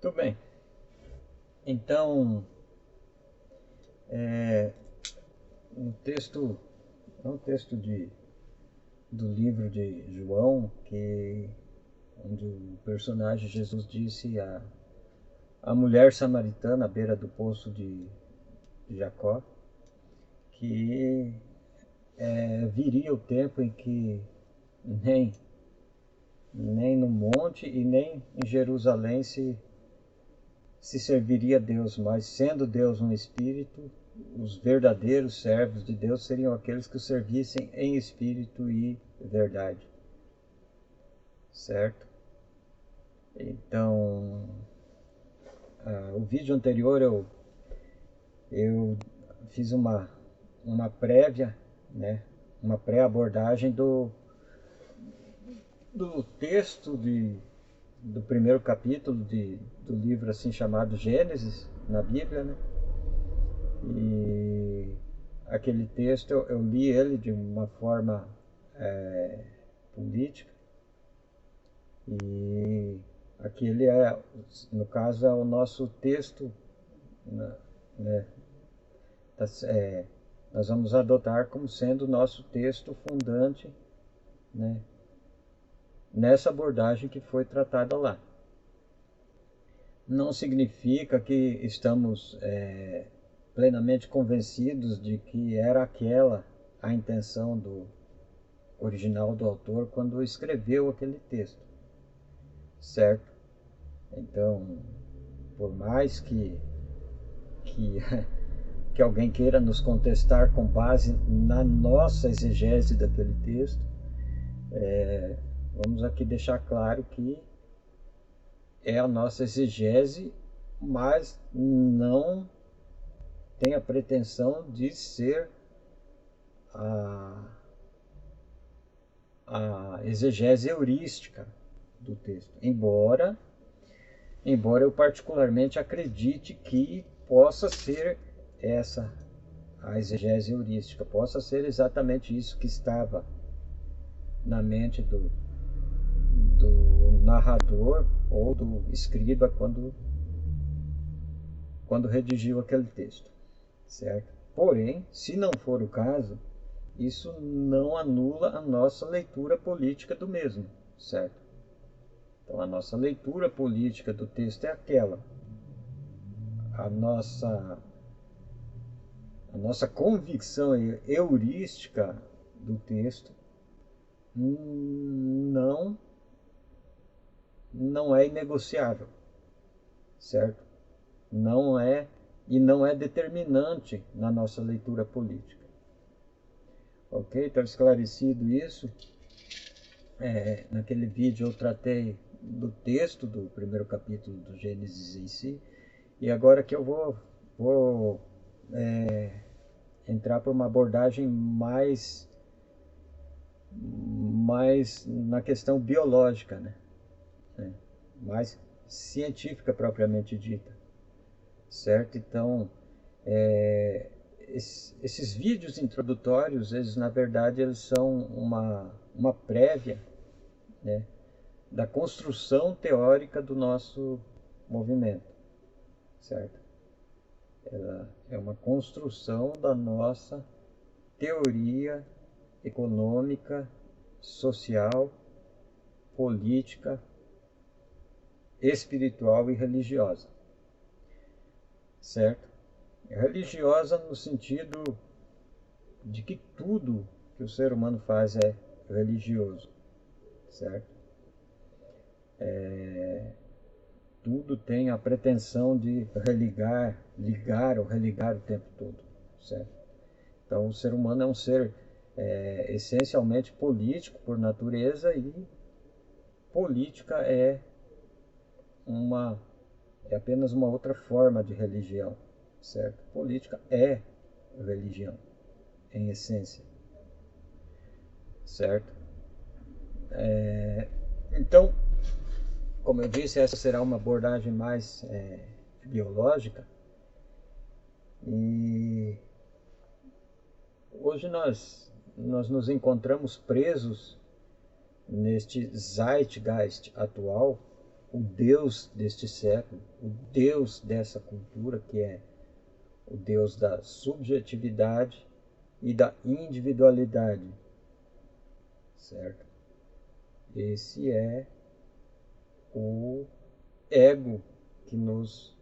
Muito bem. Então, é, um texto, é um texto do livro de João, onde o personagem Jesus disse a mulher samaritana à beira do poço de Jacó que viria o tempo em que nem, nem no monte e nem em Jerusalém se serviria a Deus, mas sendo Deus um espírito, os verdadeiros servos de Deus seriam aqueles que o servissem em espírito e verdade, certo? Então, o vídeo anterior eu fiz uma prévia, né? Uma pré-abordagem do texto do primeiro capítulo do livro assim chamado Gênesis na Bíblia, né? E aquele texto eu li ele de uma forma política e aquele no caso, é o nosso texto, né? Tá, nós vamos adotar como sendo o nosso texto fundante, né? Nessa abordagem que foi tratada lá. Não significa que estamos plenamente convencidos de que era aquela a intenção do original do autor quando escreveu aquele texto, certo? Então, por mais que, que alguém queira nos contestar com base na nossa exegese daquele texto, vamos aqui deixar claro que é a nossa exegese, mas não tem a pretensão de ser a, a exegese heurística do texto, embora eu particularmente acredite que possa ser essa a exegese heurística, possa ser exatamente isso que estava na mente do narrador ou do escriba quando redigiu aquele texto, certo? Porém, se não for o caso, isso não anula a nossa leitura política do mesmo, certo? Então, a nossa leitura política do texto é aquela. A nossa convicção heurística do texto não, não é inegociável, certo? Não é e não é determinante na nossa leitura política. Ok? Então, esclarecido isso, naquele vídeo eu tratei do texto do primeiro capítulo do Gênesis em si, e agora que eu vou entrar por uma abordagem mais na questão biológica, né? Mais científica propriamente dita, certo? Então, esses vídeos introdutórios, eles na verdade eles são uma prévia, né, da construção teórica do nosso movimento, certo? Ela é uma construção da nossa teoria econômica, social, política, espiritual e religiosa, certo? Religiosa no sentido de que tudo que o ser humano faz é religioso, certo? Tudo tem a pretensão de ligar ou religar o tempo todo, certo? Então, o ser humano é um ser essencialmente político por natureza e política uma, é apenas uma outra forma de religião, certo? Política é religião, em essência, certo? Então, como eu disse, essa será uma abordagem mais biológica e hoje nós nos encontramos presos neste zeitgeist atual, o Deus deste século, o Deus dessa cultura, que é o Deus da subjetividade e da individualidade, certo? Esse é o ego que nos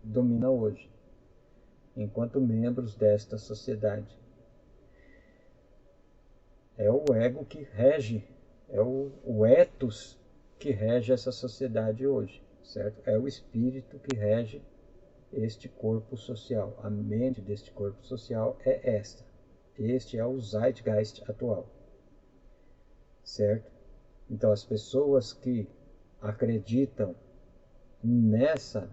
domina hoje, enquanto membros desta sociedade. É o ego que rege, é o ethos que rege essa sociedade hoje, certo? É o espírito que rege este corpo social. A mente deste corpo social é esta. Este é o Zeitgeist atual, certo? Então, as pessoas que acreditam nessa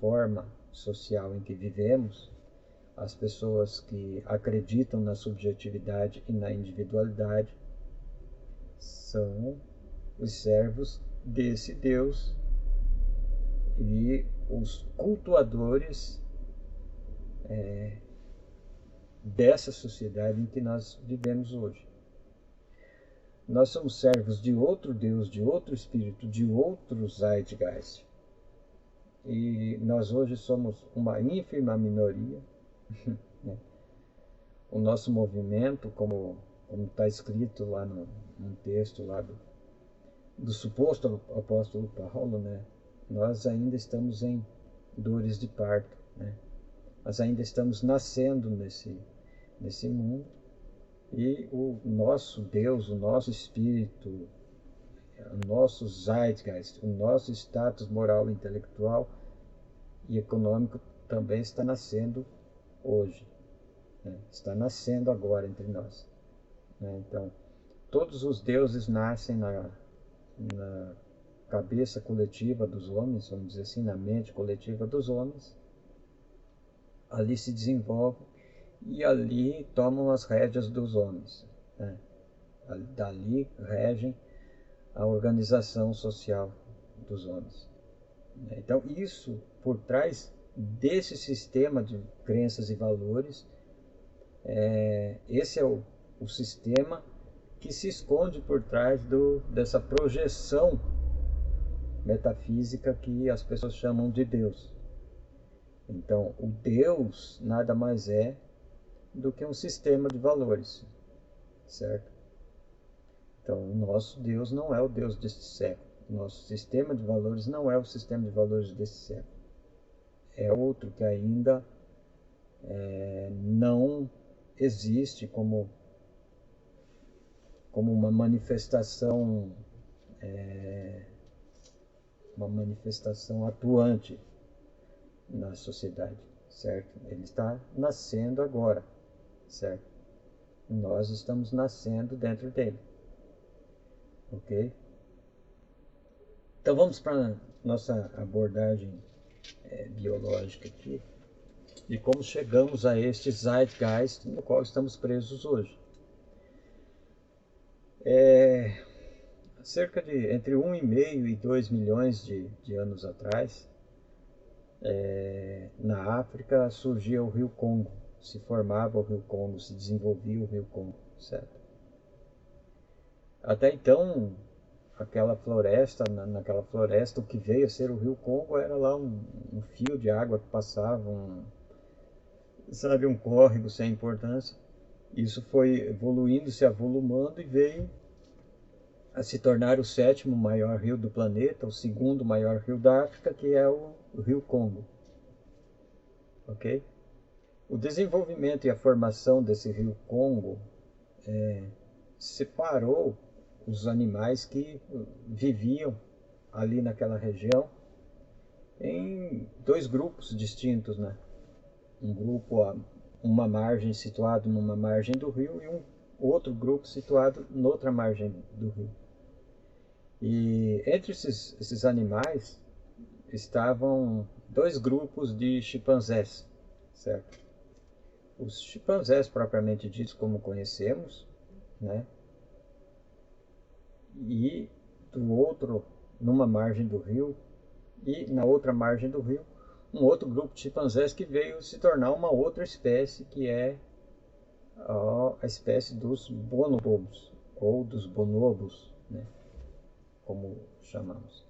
forma social em que vivemos, as pessoas que acreditam na subjetividade e na individualidade, são os servos desse Deus e os cultuadores dessa sociedade em que nós vivemos hoje. Nós somos servos de outro Deus, de outro Espírito, de outro Zeitgeist. E nós hoje somos uma ínfima minoria. Né? O nosso movimento, como está escrito lá num texto lá do suposto apóstolo Paulo, né? Nós ainda estamos em dores de parto, né? Nós ainda estamos nascendo nesse mundo, e o nosso Deus, o nosso espírito, o nosso Zeitgeist, o nosso status moral, intelectual e econômico também está nascendo hoje, né? Está nascendo agora entre nós, né? Então, todos os deuses nascem na cabeça coletiva dos homens, vamos dizer assim, na mente coletiva dos homens. Ali se desenvolvem e ali tomam as rédeas dos homens, né? Dali regem a organização social dos homens. Então, isso, por trás desse sistema de crenças e valores, esse é o sistema que se esconde por trás dessa projeção metafísica que as pessoas chamam de Deus. Então, o Deus nada mais é do que um sistema de valores, certo? Então, o nosso Deus não é o Deus deste século. O nosso sistema de valores não é o sistema de valores deste século. É outro que ainda não existe como uma manifestação atuante na sociedade, certo? Ele está nascendo agora, certo? Nós estamos nascendo dentro dele, ok? Então vamos para a nossa abordagem biológica aqui, e como chegamos a este Zeitgeist no qual estamos presos hoje. Cerca de entre 1,5 e 2 milhões de anos atrás, na África surgia o rio Congo, se formava o rio Congo, se desenvolvia o rio Congo, certo? Até então, naquela floresta, o que veio a ser o rio Congo era lá um fio de água que passava, um córrego sem importância. Isso foi evoluindo, se avolumando e veio a se tornar o 7º maior rio do planeta, o 2º maior rio da África, que é o rio Congo. Ok? O desenvolvimento e a formação desse rio Congo separou os animais que viviam ali naquela região em 2 grupos distintos, né? Um grupo, uma margem situado numa margem do rio, e um outro grupo situado noutra margem do rio. E entre esses animais estavam 2 grupos de chimpanzés, certo? Os chimpanzés propriamente ditos, como conhecemos, né? E do outro, numa margem do rio, e na outra margem do rio, um outro grupo de chimpanzés que veio se tornar uma outra espécie, que é a espécie dos bonobos, ou dos bonobos, né? como chamamos.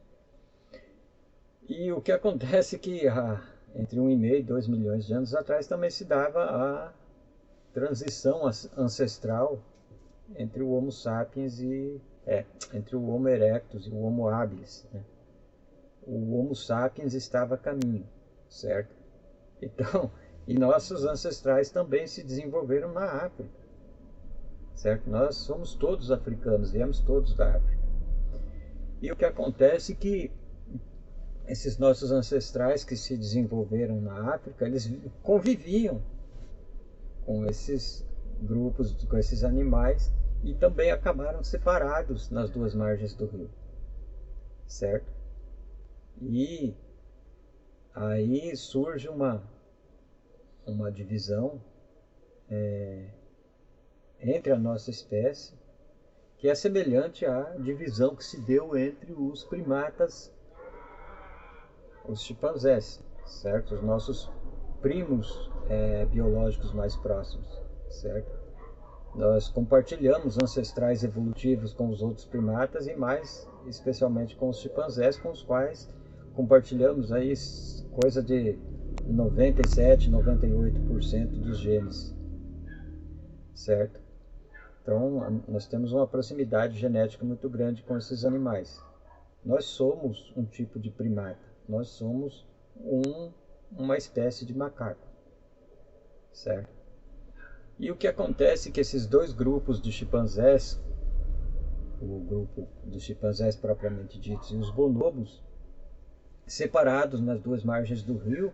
E o que acontece é que entre 1,5 e 2 milhões de anos atrás também se dava a transição ancestral entre o Homo sapiens entre o Homo erectus e o Homo habilis, né? O Homo sapiens estava a caminho, certo? Então, e nossos ancestrais também se desenvolveram na África, certo? Nós somos todos africanos, viemos todos da África. E o que acontece é que esses nossos ancestrais que se desenvolveram na África, eles conviviam com esses grupos, com esses animais, e também acabaram separados nas duas margens do rio, certo? E aí surge uma divisão entre a nossa espécie, que é semelhante à divisão que se deu entre os primatas, os chimpanzés, certo? Os nossos primos biológicos mais próximos, certo? Nós compartilhamos ancestrais evolutivos com os outros primatas e mais especialmente com os chimpanzés, com os quais compartilhamos aí coisa de 97, 98% dos genes, certo? Então, nós temos uma proximidade genética muito grande com esses animais. Nós somos um tipo de primata, nós somos uma espécie de macaco, certo? E o que acontece é que esses dois grupos de chimpanzés, o grupo dos chimpanzés propriamente ditos e os bonobos, separados nas duas margens do rio,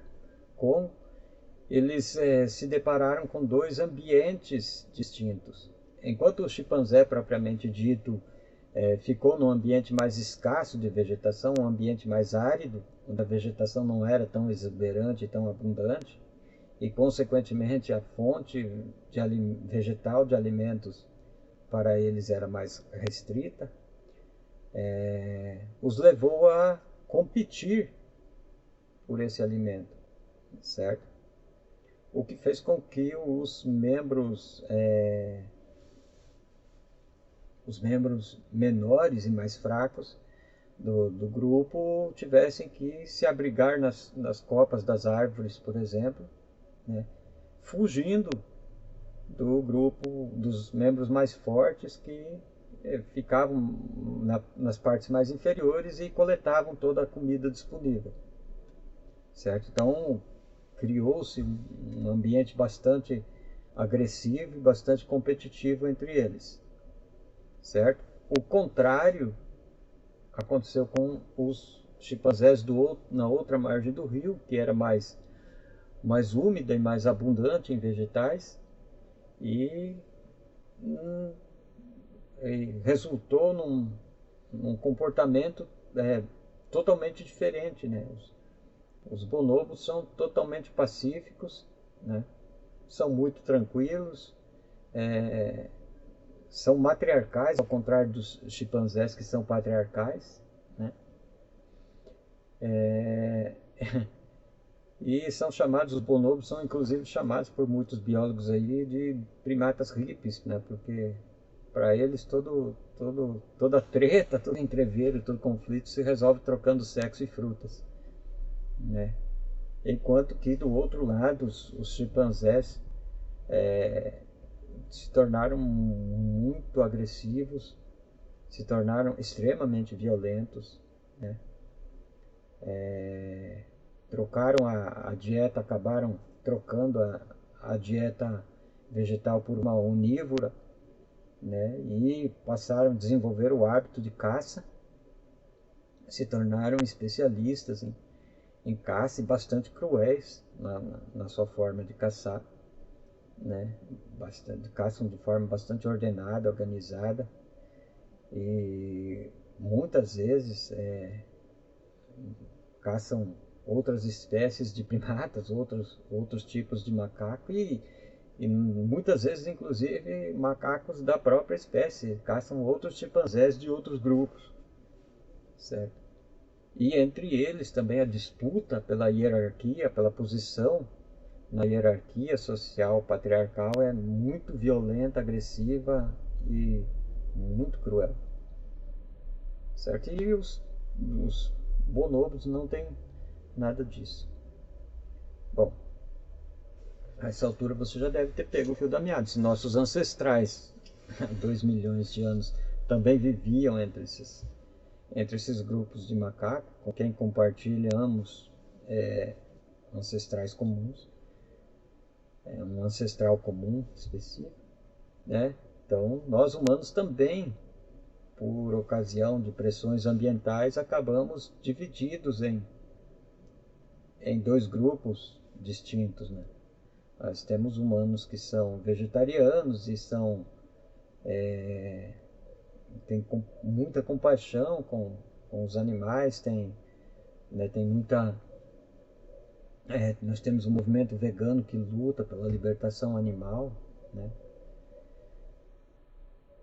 eles se depararam com dois ambientes distintos. Enquanto o chimpanzé propriamente dito ficou num ambiente mais escasso de vegetação, um ambiente mais árido, onde a vegetação não era tão exuberante e tão abundante, e consequentemente a fonte vegetal de alimentos para eles era mais restrita, os levou a competir por esse alimento, certo? O que fez com que os membros menores e mais fracos do grupo tivessem que se abrigar nas copas das árvores, por exemplo, né? Fugindo do grupo dos membros mais fortes que ficavam nas partes mais inferiores e coletavam toda a comida disponível, certo? Então criou-se um ambiente bastante agressivo e bastante competitivo entre eles, certo? O contrário aconteceu com os chimpanzés na outra margem do rio, que era mais úmida e mais abundante em vegetais, e resultou num comportamento totalmente diferente, né? Os bonobos são totalmente pacíficos, né? São muito tranquilos, são matriarcais, ao contrário dos chimpanzés que são patriarcais, né? E os bonobos são inclusive chamados por muitos biólogos aí de primatas hippies, né? Porque para eles toda treta, todo entreveiro, todo conflito se resolve trocando sexo e frutas, né? Enquanto que do outro lado os chimpanzés se tornaram muito agressivos, se tornaram extremamente violentos, né? Trocaram a dieta, acabaram trocando a dieta vegetal por uma onívora, né? E passaram a desenvolver o hábito de caça, se tornaram especialistas em caça e bastante cruéis na sua forma de caçar, né? Caçam de forma bastante ordenada, organizada, e muitas vezes caçam outras espécies de primatas, outros tipos de macaco e muitas vezes inclusive macacos da própria espécie, caçam outros chimpanzés de outros grupos, certo? E entre eles também a disputa pela hierarquia, pela posição na hierarquia social patriarcal é muito violenta, agressiva e muito cruel, certo? E os bonobos não têm nada disso. Bom, a essa altura você já deve ter pego o fio da meada. Se nossos ancestrais, há 2 milhões de anos, também viviam entre esses grupos de macacos, com quem compartilhamos ancestrais comuns, um ancestral comum específico, né? Então, nós humanos também, por ocasião de pressões ambientais, acabamos divididos em dois grupos distintos, né? Nós temos humanos que são vegetarianos e têm muita compaixão com os animais, tem muita. Nós temos um movimento vegano que luta pela libertação animal, né?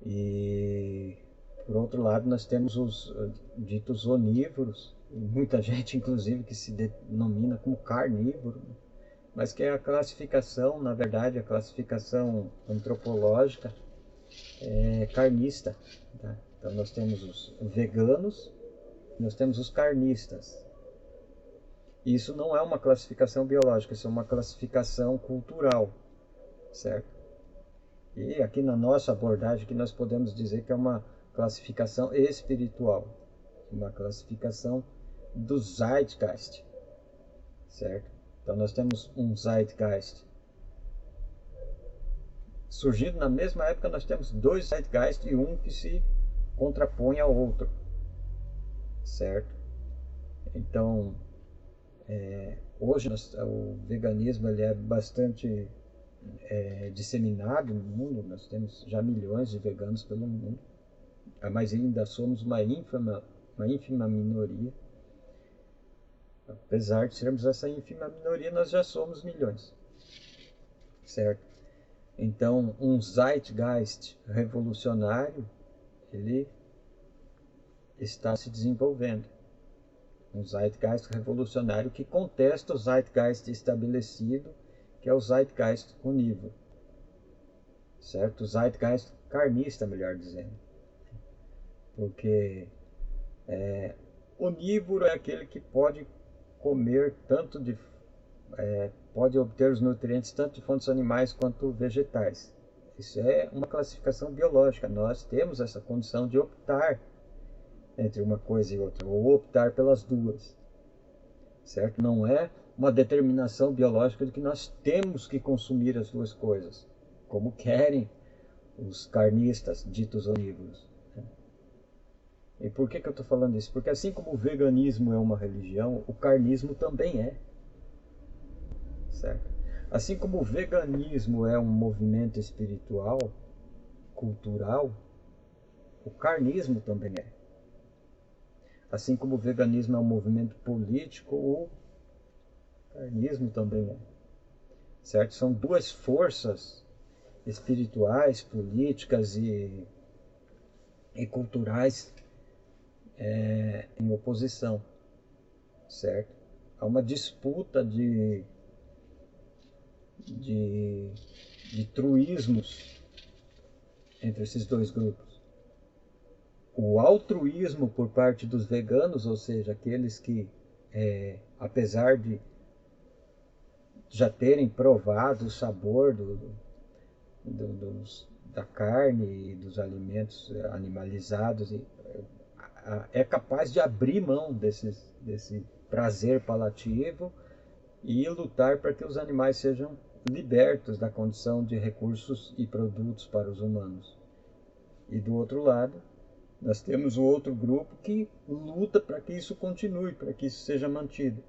E por outro lado nós temos os ditos onívoros, e muita gente inclusive que se denomina como carnívoro, né? Mas que é a classificação, na verdade, a classificação antropológica carnista, tá? Então nós temos os veganos, nós temos os carnistas. Isso não é uma classificação biológica, isso é uma classificação cultural, certo? E aqui na nossa abordagem que nós podemos dizer que é uma classificação espiritual, uma classificação do Zeitgeist, certo? Então nós temos um Zeitgeist. Surgindo na mesma época nós temos dois Zeitgeist e um que se contrapõe ao outro, certo? Então hoje o veganismo ele é bastante disseminado no mundo, nós temos já milhões de veganos pelo mundo, mas ainda somos uma ínfima minoria. Apesar de sermos essa ínfima minoria, nós já somos milhões, certo? Então, um Zeitgeist revolucionário, ele está se desenvolvendo. Um Zeitgeist revolucionário que contesta o Zeitgeist estabelecido, que é o Zeitgeist onívoro, certo? O Zeitgeist carnista, melhor dizendo. Porque onívoro é aquele que pode comer pode obter os nutrientes tanto de fontes animais quanto vegetais. Isso é uma classificação biológica. Nós temos essa condição de optar entre uma coisa e outra, ou optar pelas duas, certo? Não é uma determinação biológica de que nós temos que consumir as duas coisas, como querem os carnistas ditos onívoros. E por que eu estou falando isso? Porque assim como o veganismo é uma religião, o carnismo também é, certo? Assim como o veganismo é um movimento espiritual, cultural, o carnismo também é. Assim como o veganismo é um movimento político, o carnismo também é, certo? São duas forças espirituais, políticas e culturais em oposição, certo? Há uma disputa de truísmos entre esses dois grupos. O altruísmo por parte dos veganos, ou seja, aqueles que, apesar de já terem provado o sabor da carne e dos alimentos animalizados, é capaz de abrir mão desse prazer palativo e lutar para que os animais sejam libertos da condição de recursos e produtos para os humanos. E do outro lado, nós temos o outro grupo que luta para que isso continue, para que isso seja mantido,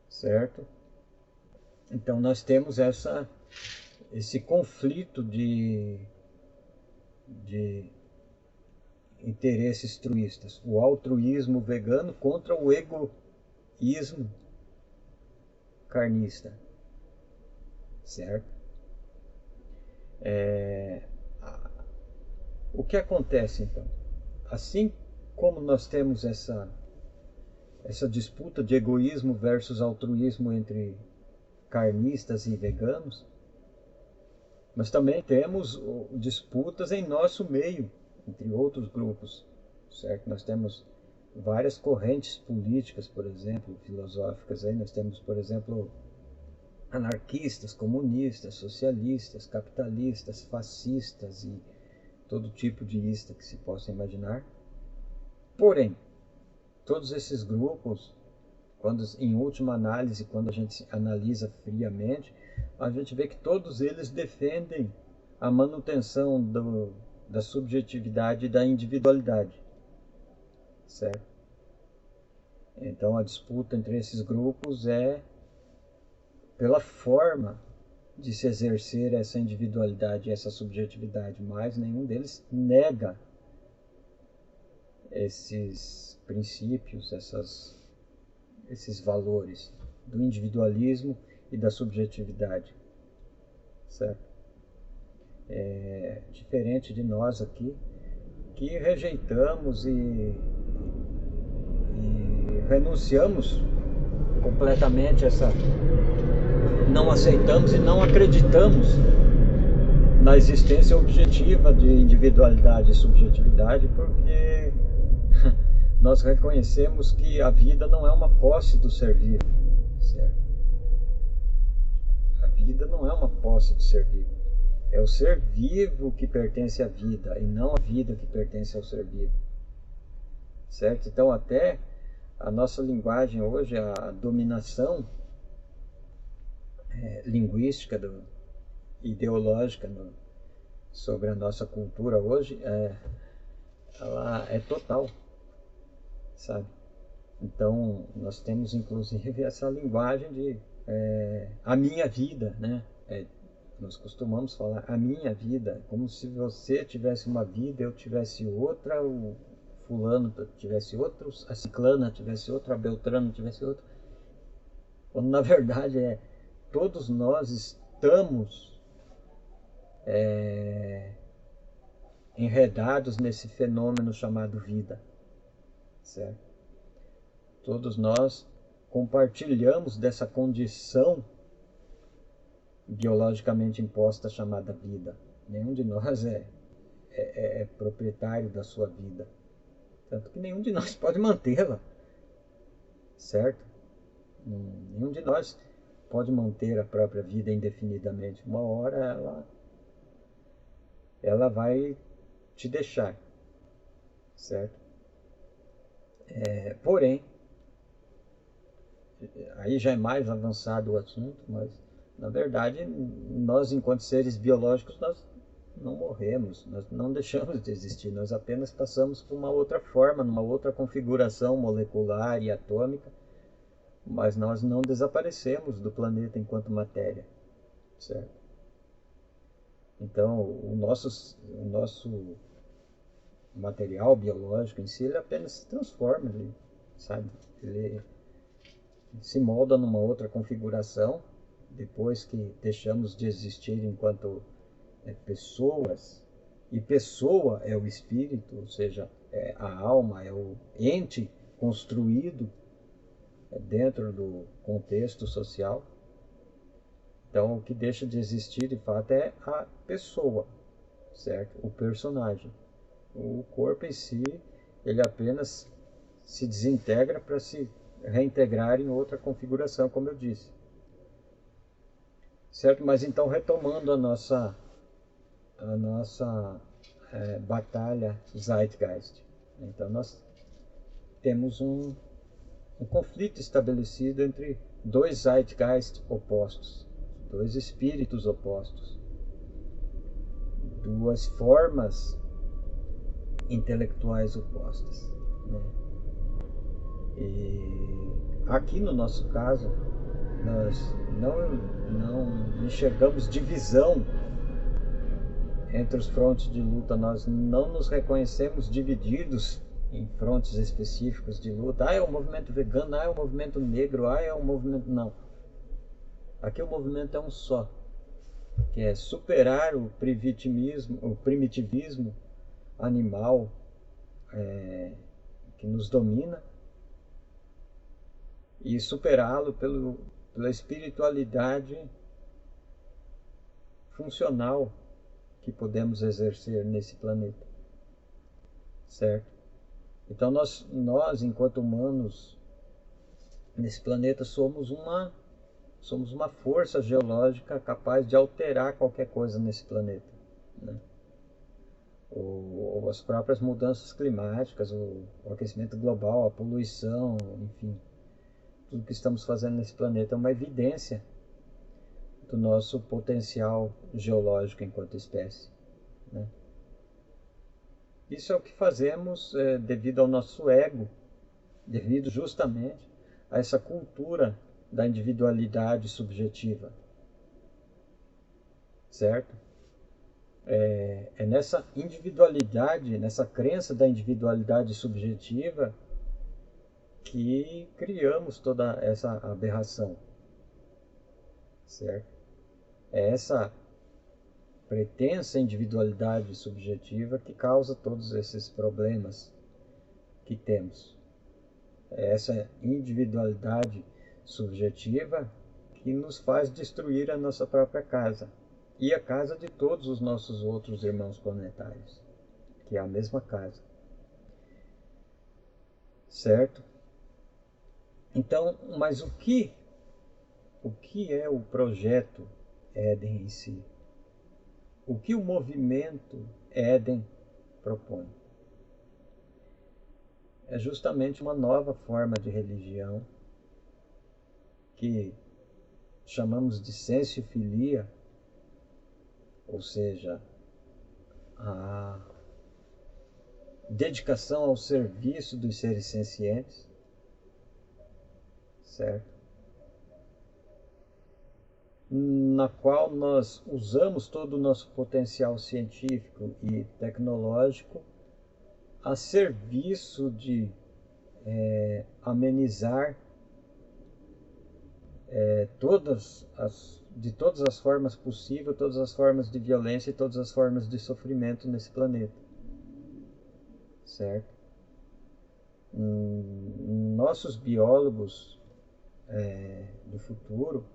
certo? Então nós temos esse conflito de interesses truístas, o altruísmo vegano contra o egoísmo carnista, certo? O que acontece então? Assim como nós temos essa disputa de egoísmo versus altruísmo entre carnistas e veganos, nós também temos disputas em nosso meio, entre outros grupos, certo? Nós temos várias correntes políticas, por exemplo, filosóficas. Aí nós temos, por exemplo, anarquistas, comunistas, socialistas, capitalistas, fascistas e todo tipo de lista que se possa imaginar. Porém, todos esses grupos, quando, em última análise, quando a gente analisa friamente, a gente vê que todos eles defendem a manutenção da subjetividade e da individualidade, certo? Então a disputa entre esses grupos é pela forma de se exercer essa individualidade e essa subjetividade, mas nenhum deles nega esses princípios, esses valores do individualismo e da subjetividade, certo? Diferente de nós aqui, que rejeitamos e renunciamos completamente não aceitamos e não acreditamos na existência objetiva de individualidade e subjetividade, porque nós reconhecemos que a vida não é uma posse do ser vivo, certo? A vida não é uma posse do ser vivo. É o ser vivo que pertence à vida e não a vida que pertence ao ser vivo, certo? Então até a nossa linguagem hoje, a dominação linguística, ideológica sobre a nossa cultura hoje, ela é total, sabe? Então nós temos inclusive essa linguagem de a minha vida, né? Nós costumamos falar a minha vida, como se você tivesse uma vida, eu tivesse outra, o fulano tivesse outro, a ciclana tivesse outra, a beltrana tivesse outra. Quando na verdade todos nós estamos enredados nesse fenômeno chamado vida, certo? Todos nós compartilhamos dessa condição biologicamente imposta chamada vida. Nenhum de nós é proprietário da sua vida, tanto que nenhum de nós pode mantê-la, certo? Nenhum de nós pode manter a própria vida indefinidamente. Uma hora ela vai te deixar, certo? Porém, aí já é mais avançado o assunto, mas na verdade nós, enquanto seres biológicos, nós não morremos, nós não deixamos de existir, nós apenas passamos por uma outra forma, numa outra configuração molecular e atômica, mas nós não desaparecemos do planeta enquanto matéria, certo? Então o nosso material biológico em si, ele apenas se transforma, sabe? Ele se molda numa outra configuração depois que deixamos de existir enquanto pessoas, e pessoa é o espírito, ou seja, a alma, é o ente construído dentro do contexto social. Então o que deixa de existir de fato é a pessoa, certo? O personagem. O corpo em si, ele apenas se desintegra para se reintegrar em outra configuração, como eu disse, certo? Mas então, retomando a nossa batalha Zeitgeist, então nós temos um conflito estabelecido entre dois Zeitgeist opostos, dois espíritos opostos, duas formas intelectuais opostas, né? E aqui no nosso caso, nós não enxergamos divisão entre os frontes de luta, nós não nos reconhecemos divididos em frontes específicos de luta. É o movimento vegano, é o movimento negro, é o movimento... Não. Aqui o movimento é um só, que é superar o primitivismo animal que nos domina e superá-lo pela espiritualidade funcional que podemos exercer nesse planeta, certo? Então nós enquanto humanos nesse planeta somos uma força geológica capaz de alterar qualquer coisa nesse planeta, né? Ou as próprias mudanças climáticas, o aquecimento global, a poluição, enfim, tudo que estamos fazendo nesse planeta é uma evidência do nosso potencial geológico enquanto espécie, né? Isso é o que fazemos devido ao nosso ego, devido justamente a essa cultura da individualidade subjetiva, certo? É nessa individualidade, nessa crença da individualidade subjetiva que criamos toda essa aberração, certo? É essa pretensa individualidade subjetiva que causa todos esses problemas que temos. É essa individualidade subjetiva que nos faz destruir a nossa própria casa e a casa de todos os nossos outros irmãos planetários, que é a mesma casa, certo? Então, mas o que é o projeto Éden em si? O que o movimento Éden propõe? É justamente uma nova forma de religião que chamamos de sensiofilia, ou seja, a dedicação ao serviço dos seres sencientes, certo? Na qual nós usamos todo o nosso potencial científico e tecnológico a serviço de amenizar de todas as formas possíveis, todas as formas de violência e todas as formas de sofrimento nesse planeta, certo? Nossos biólogos do futuro,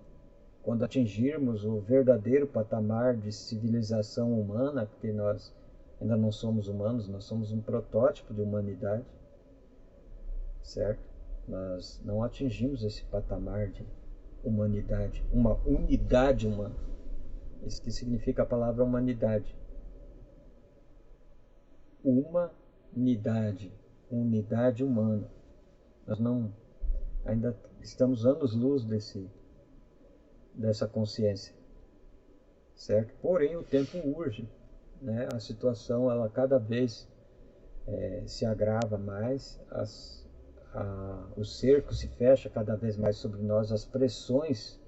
quando atingirmos o verdadeiro patamar de civilização humana, porque nós ainda não somos humanos, nós somos um protótipo de humanidade, certo? Nós não atingimos esse patamar de humanidade, uma unidade humana. Isso que significa a palavra humanidade. Unidade humana. Nós não ainda estamos anos-luz dessa consciência, certo? Porém, o tempo urge, né? A situação ela cada vez se agrava mais, o cerco se fecha cada vez mais sobre nós, as pressões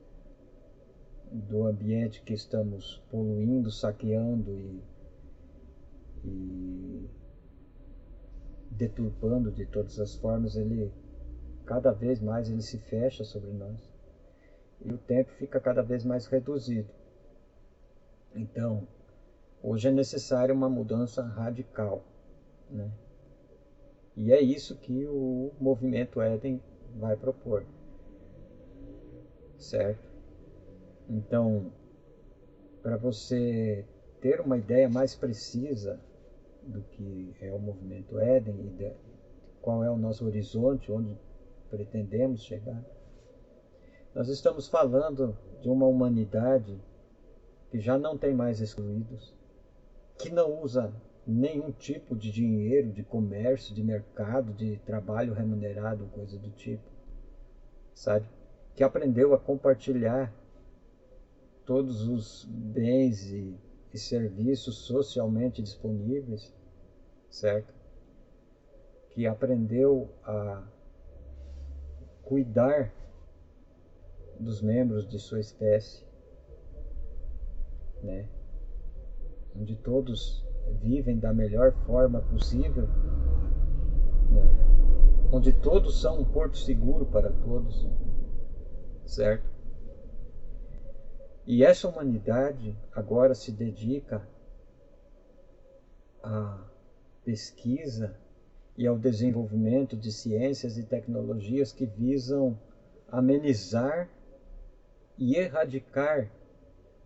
do ambiente que estamos poluindo, saqueando e deturpando de todas as formas, cada vez mais ele se fecha sobre nós e o tempo fica cada vez mais reduzido. Então, hoje é necessária uma mudança radical, né? E é isso que o movimento Éden vai propor, certo? Então, para você ter uma ideia mais precisa do que é o movimento Éden e de qual é o nosso horizonte, onde pretendemos chegar, nós estamos falando de uma humanidade que já não tem mais excluídos, que não usa nenhum tipo de dinheiro, de comércio, de mercado, de trabalho remunerado, coisa do tipo, sabe? Que aprendeu a compartilhar todos os bens e serviços socialmente disponíveis, certo? Que aprendeu a cuidar dos membros de sua espécie, né? Onde todos vivem da melhor forma possível, né? Onde todos são um porto seguro para todos, certo? E essa humanidade agora se dedica à pesquisa e ao desenvolvimento de ciências e tecnologias que visam amenizar e erradicar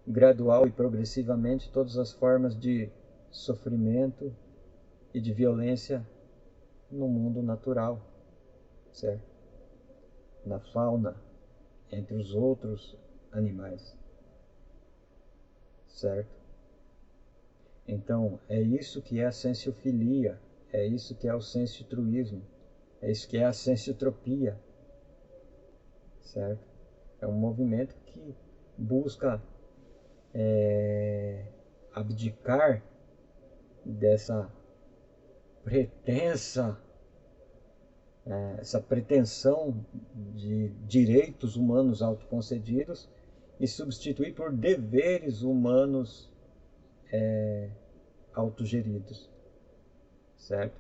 gradual e progressivamente todas as formas de sofrimento e de violência no mundo natural, certo? Na fauna, entre os outros animais, certo? Então, é isso que é a sensiofilia, é isso que é o sensiotruísmo, é isso que é a sensiotropia, certo? É um movimento que busca abdicar dessa pretensa, essa pretensão de direitos humanos autoconcedidos e substituir por deveres humanos autogeridos, certo?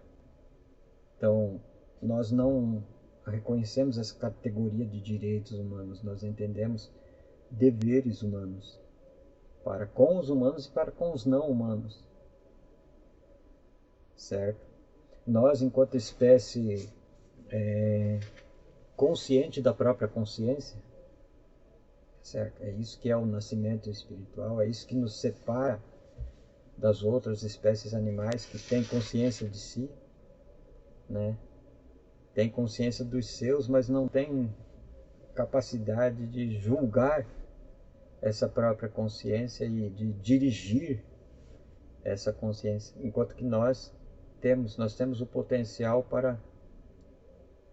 Então, nós não reconhecemos essa categoria de direitos humanos, nós entendemos deveres humanos para com os humanos e para com os não humanos, certo? Nós, enquanto espécie consciente da própria consciência, certo? É isso que é o nascimento espiritual, é isso que nos separa das outras espécies animais que têm consciência de si, né? Tem consciência dos seus, mas não tem capacidade de julgar essa própria consciência e de dirigir essa consciência, enquanto que nós temos o potencial para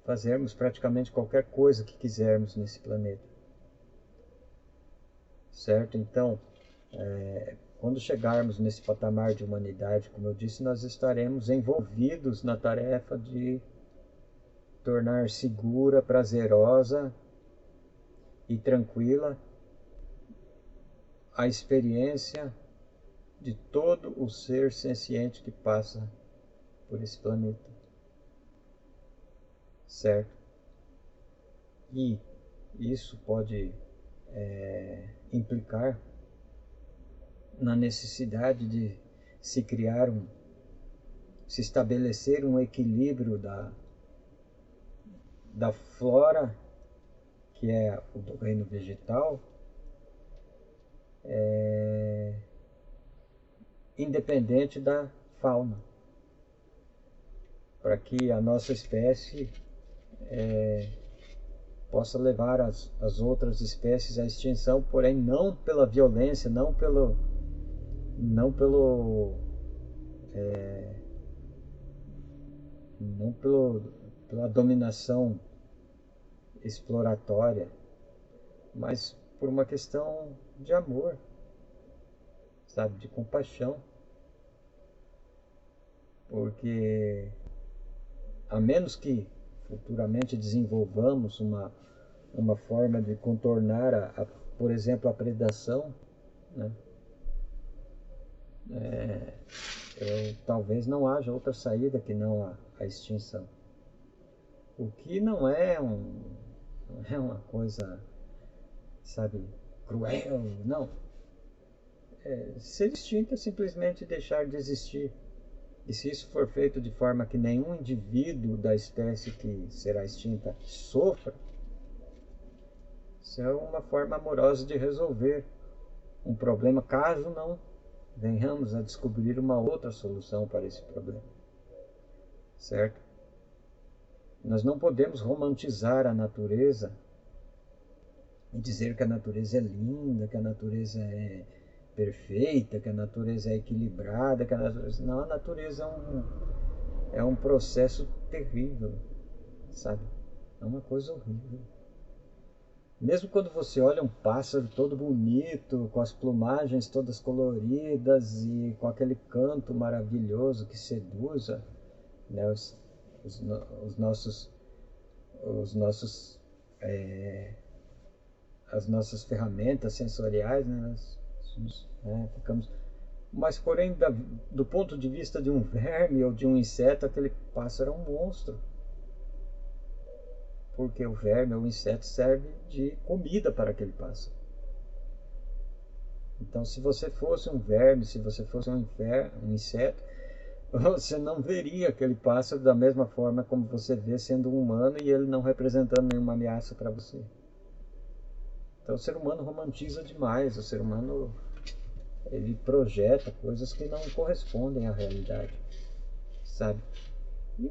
fazermos praticamente qualquer coisa que quisermos nesse planeta, certo? Então, quando chegarmos nesse patamar de humanidade, como eu disse, nós estaremos envolvidos na tarefa de tornar segura, prazerosa e tranquila a experiência de todo o ser senciente que passa por esse planeta, certo? E isso pode implicar na necessidade de se estabelecer um equilíbrio da flora, que é o do reino vegetal, independente da fauna, para que a nossa espécie possa levar as outras espécies à extinção, porém não pela violência, não pela dominação exploratória, mas por uma questão de amor, sabe, de compaixão, porque a menos que futuramente desenvolvamos uma forma de contornar, por exemplo, a predação, né? Talvez não haja outra saída que não a extinção. O que não é uma coisa, sabe, cruel, não. Ser extinto é simplesmente deixar de existir. E se isso for feito de forma que nenhum indivíduo da espécie que será extinta sofra, isso é uma forma amorosa de resolver um problema, caso não venhamos a descobrir uma outra solução para esse problema, certo? Nós não podemos romantizar a natureza e dizer que a natureza é linda, que a natureza é perfeita, que a natureza é equilibrada, que a natureza... Não, a natureza é um processo terrível, sabe? É uma coisa horrível. Mesmo quando você olha um pássaro todo bonito, com as plumagens todas coloridas e com aquele canto maravilhoso que seduz, né, as nossas ferramentas sensoriais, né, ficamos... Mas, porém, do ponto de vista de um verme ou de um inseto, aquele pássaro é um monstro. Porque o verme ou o inseto serve de comida para aquele pássaro. Então, se você fosse um verme, se você fosse um inseto, você não veria aquele pássaro da mesma forma como você vê sendo um humano e ele não representando nenhuma ameaça para você. Então, o ser humano romantiza demais, o ser humano ele projeta coisas que não correspondem à realidade, sabe? E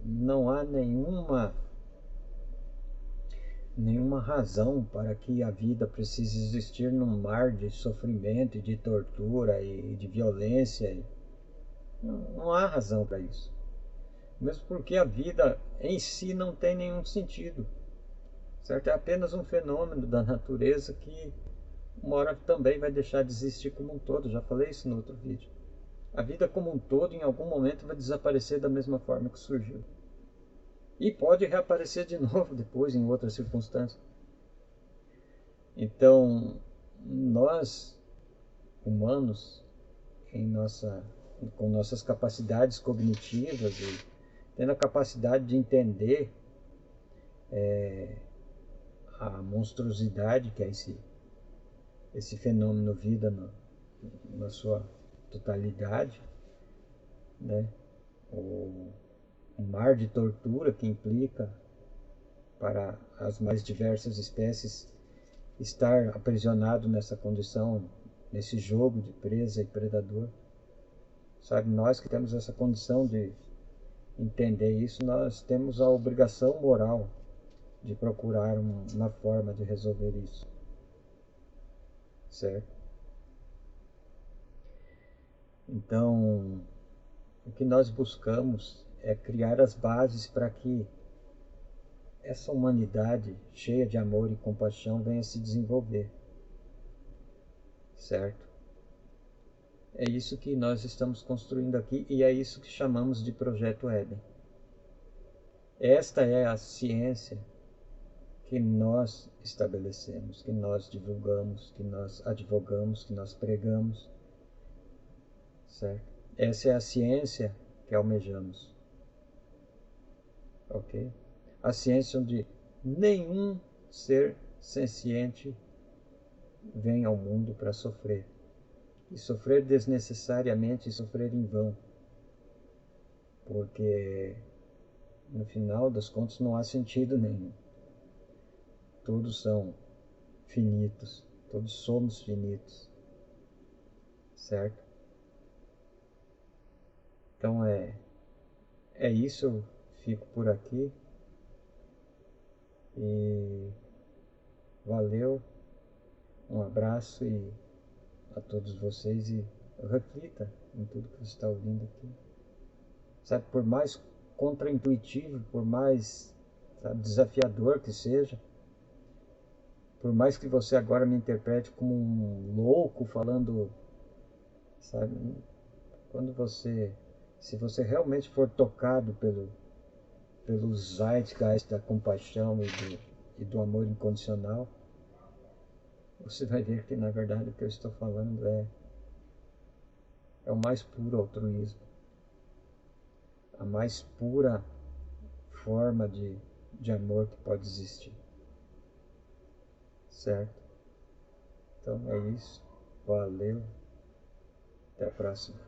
não há nenhuma razão para que a vida precise existir num mar de sofrimento e de tortura e de violência. Não há razão para isso. Mesmo porque a vida em si não tem nenhum sentido, certo? É apenas um fenômeno da natureza que uma hora também vai deixar de existir como um todo. Já falei isso no outro vídeo. A vida como um todo em algum momento vai desaparecer da mesma forma que surgiu. E pode reaparecer de novo depois em outras circunstâncias. Então, nós, humanos, com nossas capacidades cognitivas e tendo a capacidade de entender a monstruosidade que é esse fenômeno vida na sua totalidade, né? O mar de tortura que implica para as mais diversas espécies estar aprisionado nessa condição, nesse jogo de presa e predador. Sabe, nós que temos essa condição de entender isso, nós temos a obrigação moral de procurar uma forma de resolver isso, certo? Então, o que nós buscamos é criar as bases para que essa humanidade cheia de amor e compaixão venha se desenvolver, certo? É isso que nós estamos construindo aqui e é isso que chamamos de Projeto Éden. Esta é a ciência que nós estabelecemos, que nós divulgamos, que nós advogamos, que nós pregamos, certo? Essa é a ciência que almejamos, ok? A ciência onde nenhum ser senciente vem ao mundo para sofrer. E sofrer desnecessariamente e sofrer em vão. Porque no final das contas não há sentido nenhum. Todos são finitos, todos somos finitos, certo? Então é isso, eu fico por aqui e valeu, um abraço e a todos vocês e reflita em tudo que você está ouvindo aqui. Sabe, por mais contraintuitivo, por mais, sabe, desafiador que seja, por mais que você agora me interprete como um louco falando, sabe, se você realmente for tocado pelo zeitgeist da compaixão e do amor incondicional, você vai ver que na verdade o que eu estou falando é o mais puro altruísmo, a mais pura forma de amor que pode existir, certo? Então é isso, valeu, até a próxima.